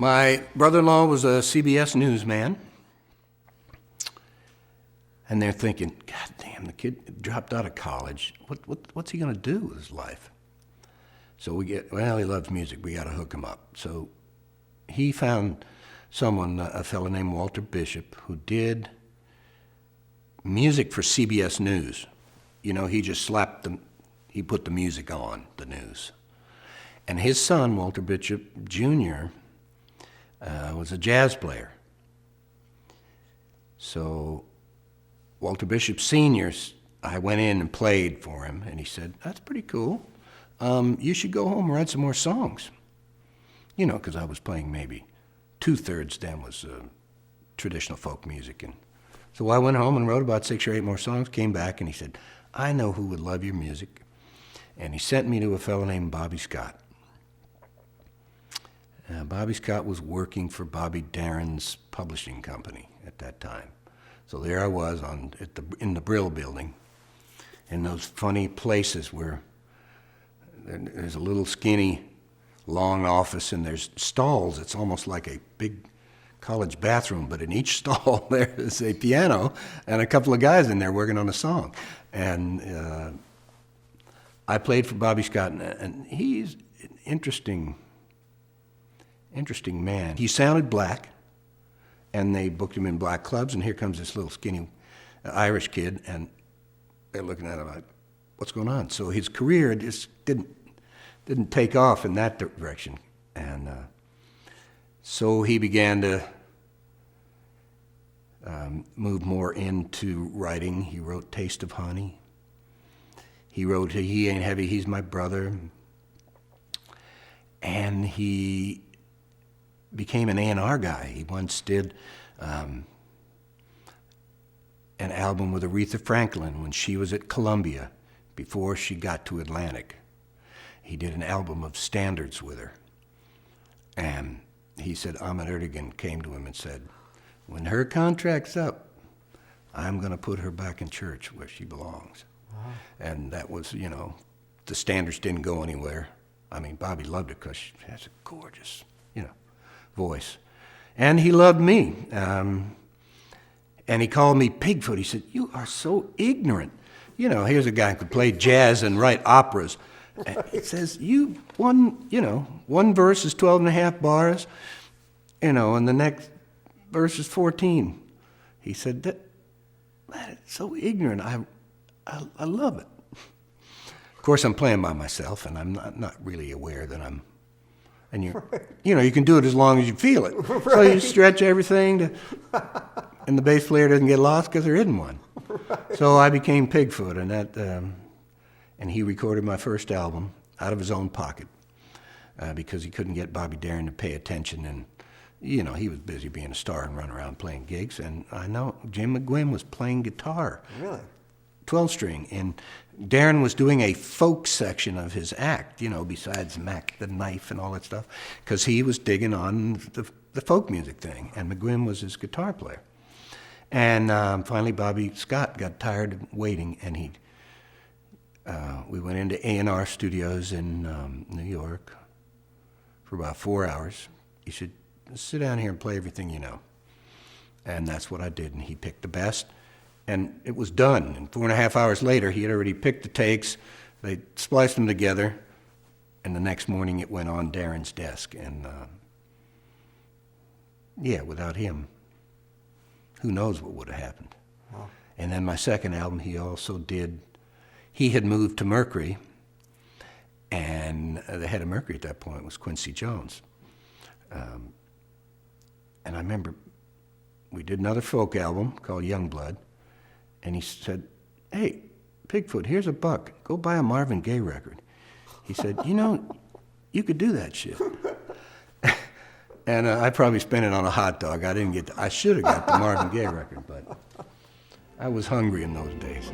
My brother-in-law was a CBS newsman, and they're thinking, God damn, the kid dropped out of college. What's he going to do with his life? So he loves music. We got to hook him up. So he found someone, a fellow named Walter Bishop, who did music for CBS News. You know, he just he put the music on the news. And his son, Walter Bishop Jr., was a jazz player. So Walter Bishop Sr., I went in and played for him, and he said, that's pretty cool. You should go home and write some more songs. You know, because I was playing maybe 2/3 then was traditional folk music. And so I went home and wrote about 6 or 8 more songs, came back, and he said, I know who would love your music. And he sent me to a fellow named Bobby Scott. Bobby Scott was working for Bobby Darin's publishing company at that time. So there I was in the Brill building, in those funny places where there's a little skinny, long office and there's stalls. It's almost like a big college bathroom, but in each stall there is a piano and a couple of guys in there working on a song. And I played for Bobby Scott, and he's an interesting man. He sounded black, and they booked him in black clubs, and here comes this little skinny Irish kid, and they're looking at him like, what's going on? So his career just didn't take off in that direction. And so he began to move more into writing. He wrote Taste of Honey. He wrote He Ain't Heavy, He's My Brother. And he became an A&R guy. He once did an album with Aretha Franklin when she was at Columbia before she got to Atlantic. He did an album of standards with her. And he said Ahmet Ertegun came to him and said, when her contract's up, I'm going to put her back in church where she belongs. Wow. And that was, you know, the standards didn't go anywhere. I mean, Bobby loved it because she has a gorgeous, you know, voice. And he loved me. And he called me Pigfoot. He said, you are so ignorant. You know, here's a guy who could play jazz and write operas. And he says, one verse is 12 and a half bars, you know, and the next verse is 14. He said, that is so ignorant. I love it. Of course, I'm playing by myself, and I'm not really aware that I'm. And you can do it as long as you feel it. Right. So you stretch everything and the bass player doesn't get lost because there isn't one. Right. So I became Pigfoot, and he recorded my first album out of his own pocket because he couldn't get Bobby Darin to pay attention, and you know he was busy being a star and running around playing gigs. And I know Jim McGuinn was playing guitar, really, 12-string, and Darin was doing a folk section of his act, you know, besides Mac the Knife and all that stuff, because he was digging on the folk music thing, and McGuinn was his guitar player. And finally, Bobby Scott got tired of waiting, and we went into A&R Studios in New York for about 4 hours. He said, sit down here and play everything you know. And that's what I did, and he picked the best. And it was done. And 4.5 hours later, he had already picked the takes. They spliced them together. And the next morning, it went on Darin's desk. And, without him, who knows what would have happened. Wow. And then my second album, he had moved to Mercury. And the head of Mercury at that point was Quincy Jones. And I remember we did another folk album called Youngblood. And he said, hey, Pigfoot, here's $1. Go buy a Marvin Gaye record. He said, you could do that shit. And I probably spent it on a hot dog. I should have got the Marvin Gaye record, but I was hungry in those days.